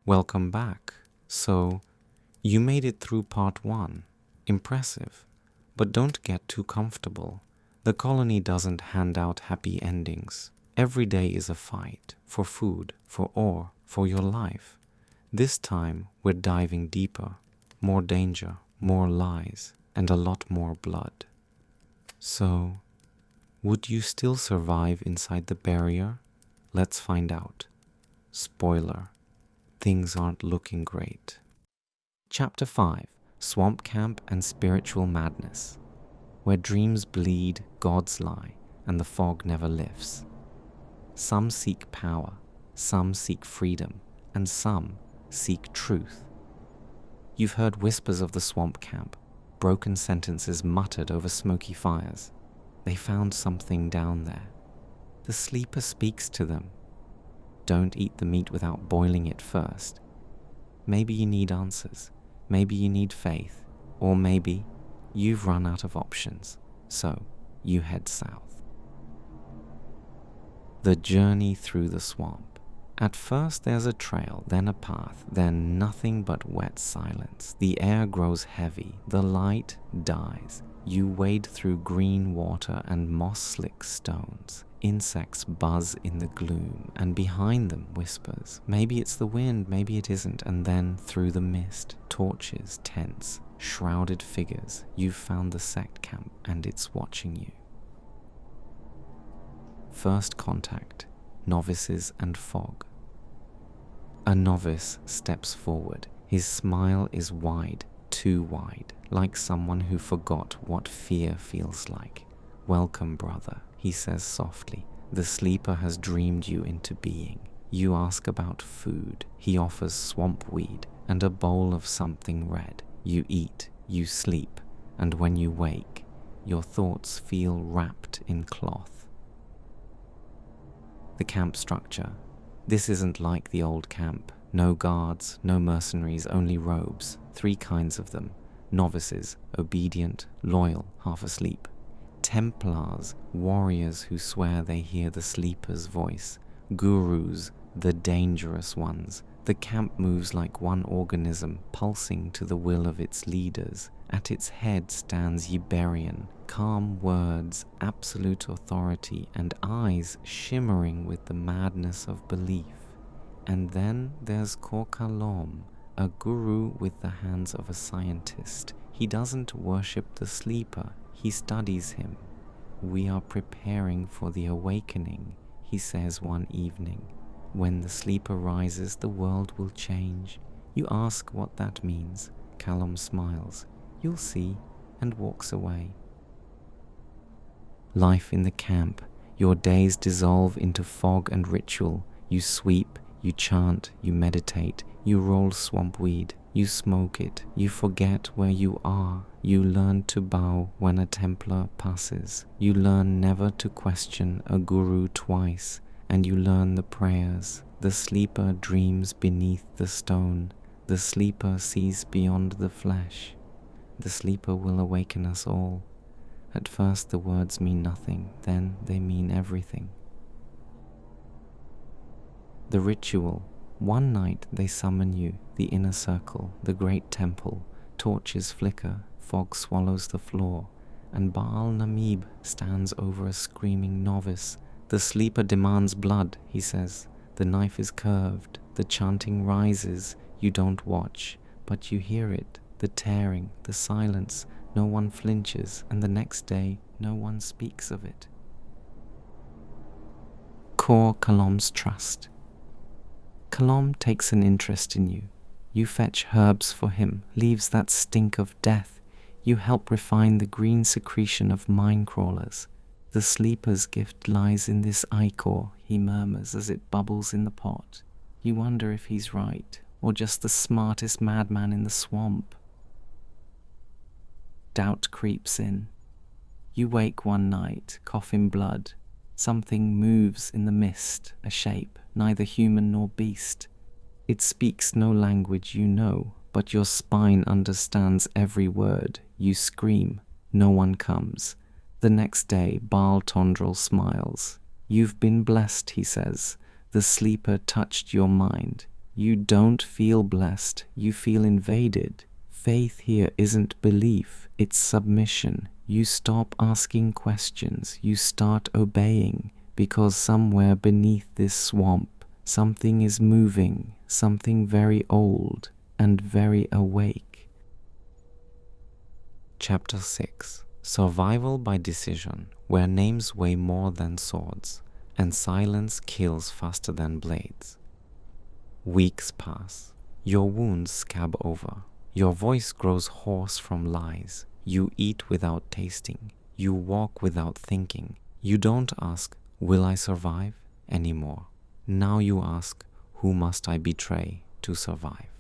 Welcome back. So, you made it through part 1. Impressive. But don't get too comfortable. The colony doesn't hand out happy endings. Every day is a fight for food, for ore, for your life. This time, we're diving deeper. More danger, more lies, and a lot more blood. So, would you still survive inside the barrier? Let's find out. Spoiler. Things aren't looking great. Chapter 5. Swamp Camp and Spiritual Madness. Where dreams bleed, gods lie, and the fog never lifts. Some seek power, some seek freedom, and some seek truth. You've heard whispers of the swamp camp, broken sentences muttered over smoky fires. They found something down there. The sleeper speaks to them. Don't eat the meat without boiling it first. Maybe you need answers. Maybe you need faith. Or maybe you've run out of options. So you head south. The journey through the swamp. At first there's a trail, then a path, then nothing but wet silence. The air grows heavy. The light dies. You wade through green water and moss-slick stones. Insects buzz in the gloom, and behind them whispers. Maybe it's the wind, maybe it isn't. And then through the mist, torches, tents, shrouded figures. You've found the sect camp, and it's watching you. First contact, novices and fog. A novice steps forward. His smile is wide, too wide, like someone who forgot what fear feels like. Welcome, brother, he says softly. The sleeper has dreamed you into being. You ask about food. He offers swamp weed and a bowl of something red. You eat, you sleep, and when you wake, your thoughts feel wrapped in cloth. The camp structure. This isn't like the old camp. No guards, no mercenaries, only robes. 3 kinds of them. Novices, obedient, loyal, half asleep. Templars, warriors who swear they hear the sleeper's voice. Gurus, the dangerous ones. The camp moves like one organism, pulsing to the will of its leaders. At its head stands Iberian, calm words, absolute authority, and eyes shimmering with the madness of belief. And then there's Korkalom, a guru with the hands of a scientist. He doesn't worship the sleeper, he studies him. We are preparing for the awakening, he says one evening. When the sleeper rises, the world will change. You ask what that means. Callum smiles. You'll see, and walks away. Life in the camp. Your days dissolve into fog and ritual. You sweep, you chant, you meditate, you roll swamp weed, you smoke it, you forget where you are. You learn to bow when a Templar passes. You learn never to question a guru twice. And you learn the prayers. The sleeper dreams beneath the stone. The sleeper sees beyond the flesh. The sleeper will awaken us all. At first the words mean nothing, then they mean everything. The ritual. One night they summon you, the inner circle, the great temple. Torches flicker, fog swallows the floor, and Baal Namib stands over a screaming novice. The sleeper demands blood, he says. The knife is curved. The chanting rises. You don't watch, but you hear it. The tearing, the silence. No one flinches, and the next day, no one speaks of it. Core Kalom's trust. Kalom takes an interest in you. You fetch herbs for him, leaves that stink of death. You help refine the green secretion of mine crawlers. The sleeper's gift lies in this ichor, he murmurs as it bubbles in the pot. You wonder if he's right, or just the smartest madman in the swamp. Doubt creeps in. You wake one night, cough in blood. Something moves in the mist, a shape, neither human nor beast. It speaks no language you know, but your spine understands every word. You scream. No one comes. The next day, Baal Tondrel smiles. You've been blessed, he says. The sleeper touched your mind. You don't feel blessed, you feel invaded. Faith here isn't belief, it's submission. You stop asking questions, you start obeying, because somewhere beneath this swamp, something is moving, something very old and very awake. Chapter 6. Survival by decision, where names weigh more than swords, and silence kills faster than blades. Weeks pass. Your wounds scab over. Your voice grows hoarse from lies. You eat without tasting. You walk without thinking. You don't ask, "Will I survive?" anymore. Now you ask, "Who must I betray to survive?"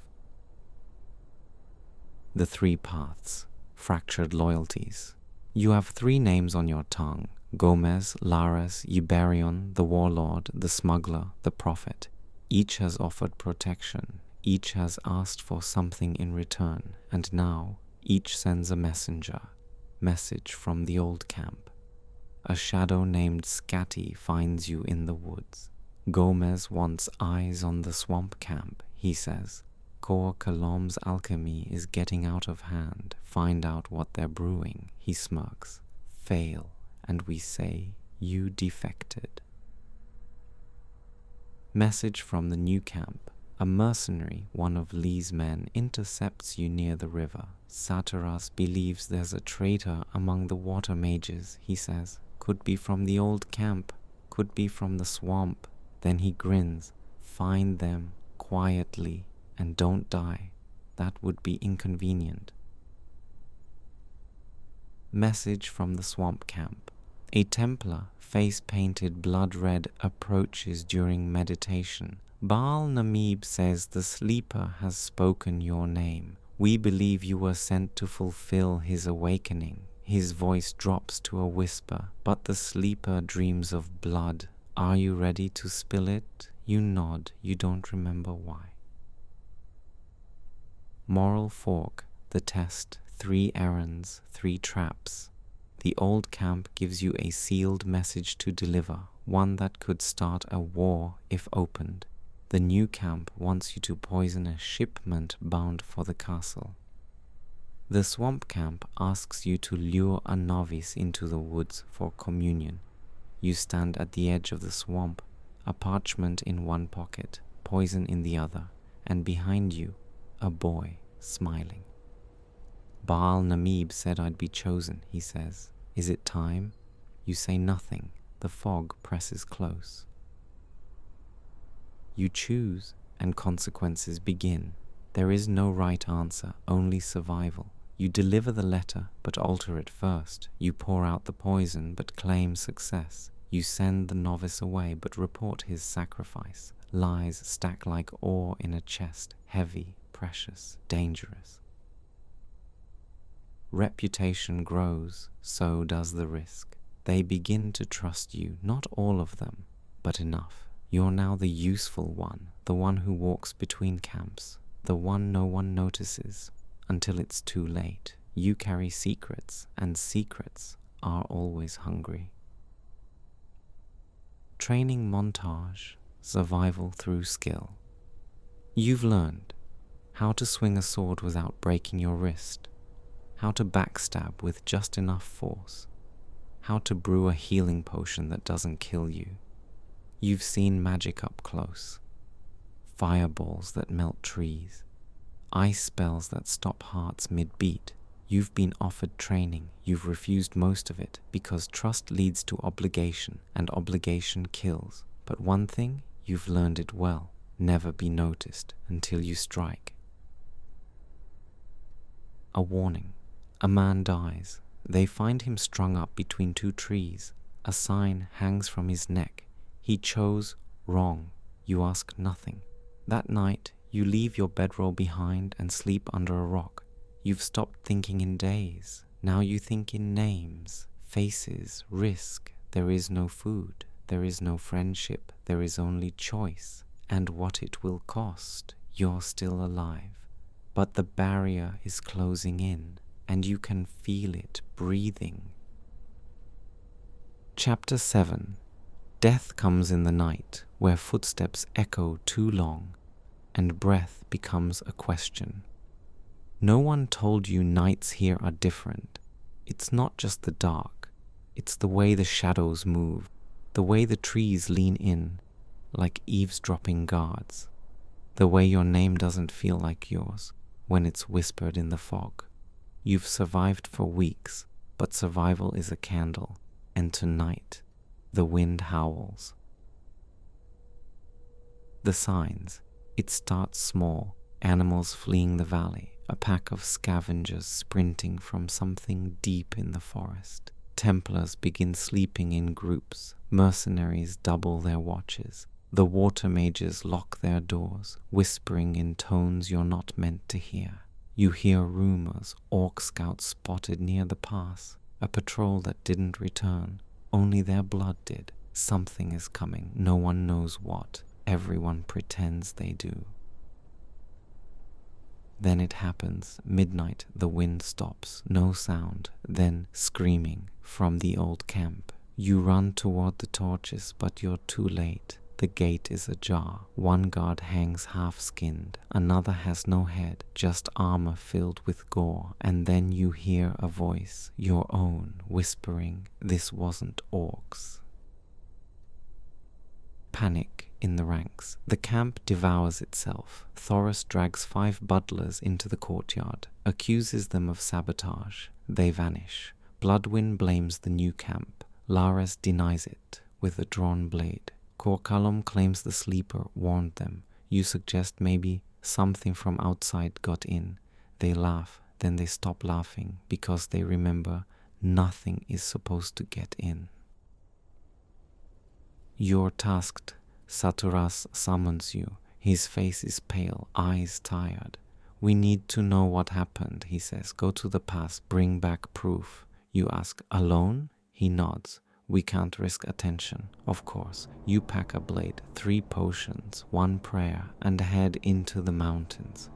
The three paths, fractured loyalties. You have three names on your tongue: Gomez, Lares, Iberion, the warlord, the smuggler, the prophet. Each has offered protection. Each has asked for something in return, and now each sends a message from the old camp. A shadow named Scatty finds you in the woods. Gomez wants eyes on the swamp camp, he says. Cor Colom's alchemy is getting out of hand. Find out what they're brewing, he smirks. Fail, and we say, you defected. Message from the new camp. A mercenary, one of Lee's men, intercepts you near the river. Satiras believes there's a traitor among the water mages, he says. Could be from the old camp, could be from the swamp. Then he grins. Find them quietly and don't die. That would be inconvenient. Message from the swamp camp. A Templar, face painted blood red, approaches during meditation. Baal Namib says the sleeper has spoken your name. We believe you were sent to fulfill his awakening. His voice drops to a whisper, but the sleeper dreams of blood. Are you ready to spill it? You nod, you don't remember why. Moral fork, the test, 3 errands, 3 traps. The old camp gives you a sealed message to deliver, one that could start a war if opened. The new camp wants you to poison a shipment bound for the castle. The swamp camp asks you to lure a novice into the woods for communion. You stand at the edge of the swamp, a parchment in one pocket, poison in the other, and behind you, a boy smiling. Baal Namib said I'd be chosen, he says. Is it time? You say nothing. The fog presses close. You choose, and consequences begin. There is no right answer, only survival. You deliver the letter, but alter it first. You pour out the poison, but claim success. You send the novice away, but report his sacrifice. Lies stack like ore in a chest, heavy, precious, dangerous. Reputation grows, so does the risk. They begin to trust you, not all of them, but enough. You're now the useful one, the one who walks between camps, the one no one notices, until it's too late. You carry secrets, and secrets are always hungry. Training montage, survival through skill. You've learned how to swing a sword without breaking your wrist, how to backstab with just enough force, how to brew a healing potion that doesn't kill you. You've seen magic up close, fireballs that melt trees, ice spells that stop hearts mid-beat. You've been offered training, you've refused most of it, because trust leads to obligation, and obligation kills. But one thing, you've learned it well: never be noticed until you strike. A warning. A man dies. They find him strung up between 2 trees. A sign hangs from his neck. He chose wrong. You ask nothing. That night, you leave your bedroll behind and sleep under a rock. You've stopped thinking in days. Now you think in names, faces, risk. There is no food. There is no friendship. There is only choice. And what it will cost. You're still alive. But the barrier is closing in, and you can feel it breathing. Chapter 7. Death comes in the night, where footsteps echo too long. and breath becomes a question. No one told you nights here are different. It's not just the dark, it's the way the shadows move, the way the trees lean in, like eavesdropping guards, the way your name doesn't feel like yours when it's whispered in the fog. You've survived for weeks, but survival is a candle, and tonight, the wind howls. The signs. It starts small, animals fleeing the valley, a pack of scavengers sprinting from something deep in the forest. Templars begin sleeping in groups, mercenaries double their watches. The water mages lock their doors, whispering in tones you're not meant to hear. You hear rumors, orc scouts spotted near the pass, a patrol that didn't return, only their blood did. Something is coming, no one knows what. Everyone pretends they do. Then it happens. Midnight, the wind stops, no sound, then screaming from the old camp. You run toward the torches, but you're too late. The gate is ajar. One guard hangs half-skinned, another has no head, just armor filled with gore, and then you hear a voice, your own, whispering, "This wasn't orcs." Panic in the ranks. The camp devours itself. Thoris drags 5 butlers into the courtyard, accuses them of sabotage. They vanish. Bloodwind blames the new camp. Lares denies it with a drawn blade. Corcallum claims the sleeper warned them. You suggest maybe something from outside got in. They laugh, then they stop laughing because they remember nothing is supposed to get in. You're tasked. Saturas summons you. His face is pale, eyes tired. "We need to know what happened," he says. "Go to the pass, bring back proof." You ask, "Alone?" He nods. "We can't risk attention." Of course. You pack a blade, 3 potions, 1 prayer, and head into the mountains.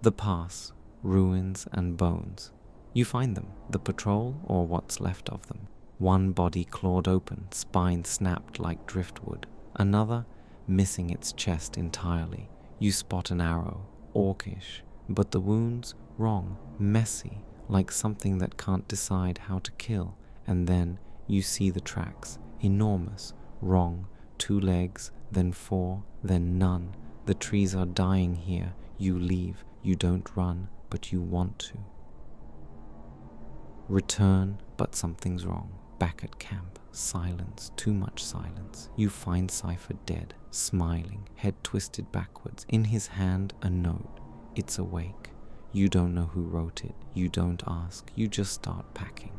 The pass, ruins and bones. You find them, the patrol or what's left of them. One body clawed open, spine snapped like driftwood. Another missing its chest entirely. You spot an arrow, orcish, but the wounds wrong, messy, like something that can't decide how to kill. And then you see the tracks, enormous, wrong, 2 legs, then 4, then none. The trees are dying here. You leave, you don't run, but you want to. Return, but something's wrong. Back at camp, silence, too much silence. You find Cypher dead, smiling, head twisted backwards. In his hand, a note. It's awake. You don't know who wrote it. You don't ask. You just start packing.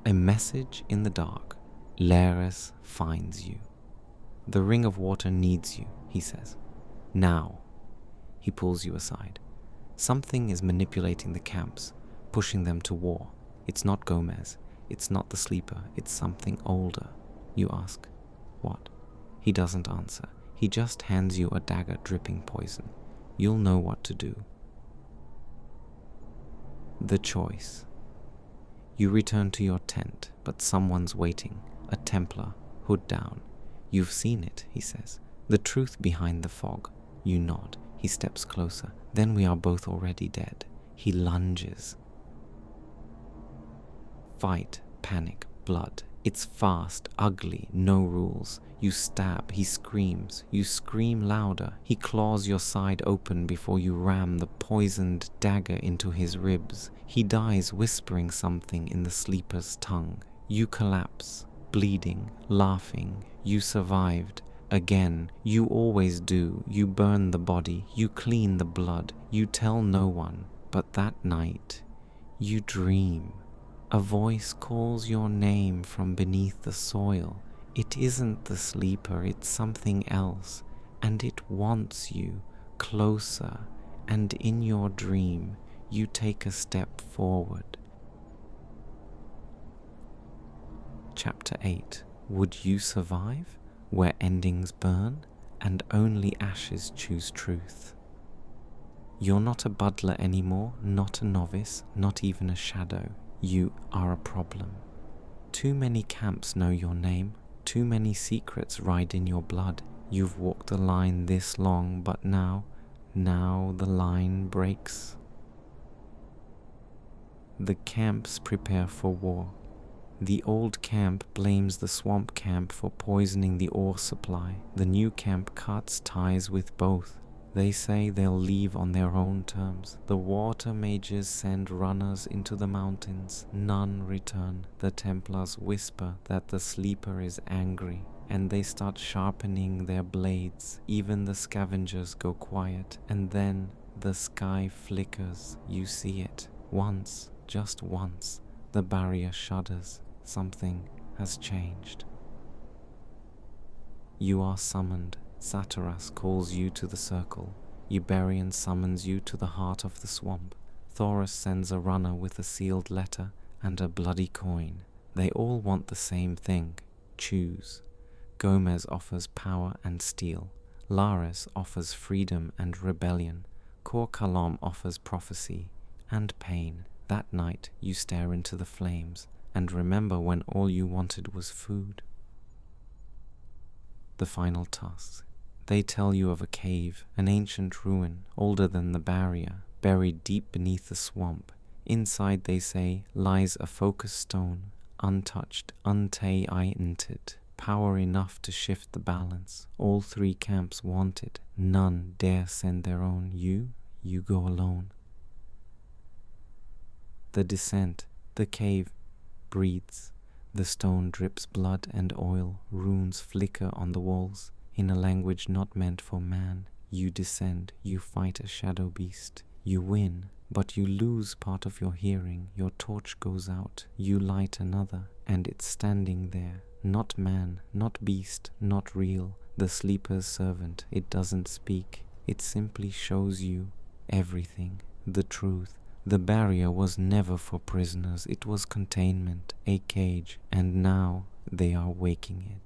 A message in the dark. Lares finds you. "The ring of water needs you," he says. "Now." He pulls you aside. Something is manipulating the camps, pushing them to war. It's not Gomez. It's not the sleeper. It's something older. You ask, "What?" He doesn't answer. He just hands you a dagger dripping poison. You'll know what to do. The choice. You return to your tent, but someone's waiting. A Templar, hood down. "You've seen it," he says. "The truth behind the fog." You nod. He steps closer. "Then we are both already dead." He lunges. Fight, panic, blood. It's fast, ugly, no rules. You stab, he screams. You scream louder. He claws your side open before you ram the poisoned dagger into his ribs. He dies whispering something in the sleeper's tongue. You collapse, bleeding, laughing. You survived. Again, you always do. You burn the body. You clean the blood. You tell no one. But that night, you dream. A voice calls your name from beneath the soil. It isn't the sleeper, it's something else, and it wants you closer, and in your dream, you take a step forward. Chapter 8. Would you survive? Where endings burn, and only ashes choose truth. You're not a butler anymore, not a novice, not even a shadow. You are a problem. Too many camps know your name. Too many secrets ride in your blood. You've walked a line this long, but now the line breaks. The camps prepare for war. The old camp blames the swamp camp for poisoning the ore supply. The new camp cuts ties with both. They say they'll leave on their own terms. The water mages send runners into the mountains. None return. The Templars whisper that the sleeper is angry, and they start sharpening their blades. Even the scavengers go quiet, and then the sky flickers. You see it. Once, just once, the barrier shudders. Something has changed. You are summoned. Saturas calls you to the circle. Uberian summons you to the heart of the swamp. Thoros sends a runner with a sealed letter and a bloody coin. They all want the same thing. Choose. Gomez offers power and steel. Lares offers freedom and rebellion. Kor Kalom offers prophecy and pain. That night you stare into the flames and remember when all you wanted was food. The final task. They tell you of a cave, an ancient ruin, older than the barrier, buried deep beneath the swamp. Inside, they say, lies a focused stone, untouched, untainted, power enough to shift the balance. All three camps want it. None dare send their own. You go alone. The descent, the cave, breathes. The stone drips blood and oil. Runes flicker on the walls. In a language not meant for man, you descend, you fight a shadow beast. You win, but you lose part of your hearing. Your torch goes out, you light another, and it's standing there. Not man, not beast, not real. The sleeper's servant. It doesn't speak. It simply shows you everything, the truth. The barrier was never for prisoners. It was containment, a cage, and now they are waking it.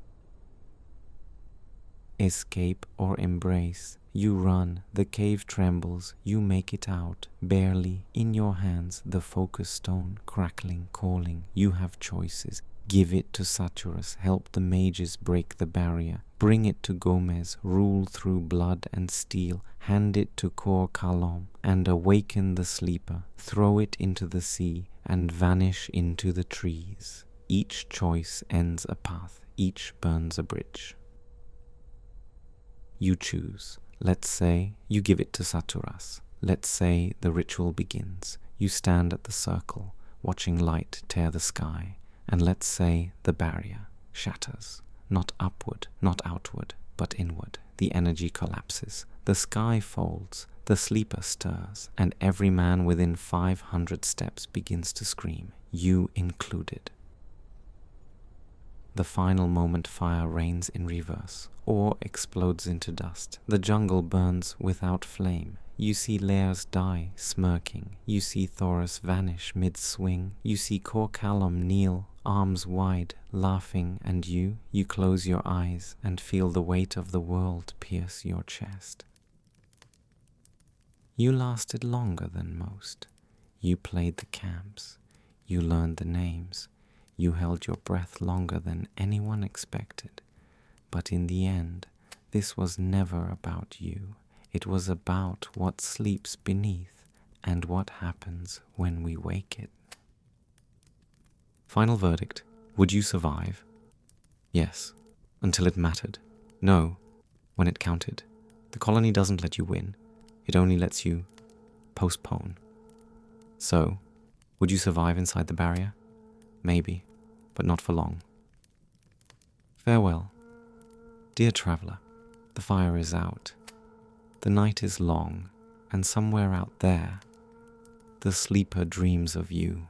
Escape or embrace. You run, the cave trembles, you make it out, barely. In your hands, the focus stone, crackling, calling. You have choices. Give it to Saturas, help the mages break the barrier. Bring it to Gomez, rule through blood and steel. Hand it to Kor Kalom, and awaken the sleeper. Throw it into the sea, and vanish into the trees. Each choice ends a path, each burns a bridge. You choose. Let's say you give it to Saturas. Let's say the ritual begins. You stand at the circle, watching light tear the sky. And let's say the barrier shatters. Not upward, not outward, but inward. The energy collapses. The sky folds. The sleeper stirs. And every man within 500 steps begins to scream. You included. The final moment fire rains in reverse, or explodes into dust. The jungle burns without flame. You see Lairs die, smirking. You see Thoros vanish mid-swing. You see Kor Kalom kneel, arms wide, laughing, and you close your eyes and feel the weight of the world pierce your chest. You lasted longer than most. You played the camps. You learned the names. You held your breath longer than anyone expected. But in the end, this was never about you. It was about what sleeps beneath and what happens when we wake it. Final verdict. Would you survive? Yes, until it mattered. No, when it counted. The colony doesn't let you win. It only lets you postpone. So, would you survive inside the barrier? Maybe, but not for long. Farewell. Dear traveler, the fire is out. The night is long, and somewhere out there, the sleeper dreams of you.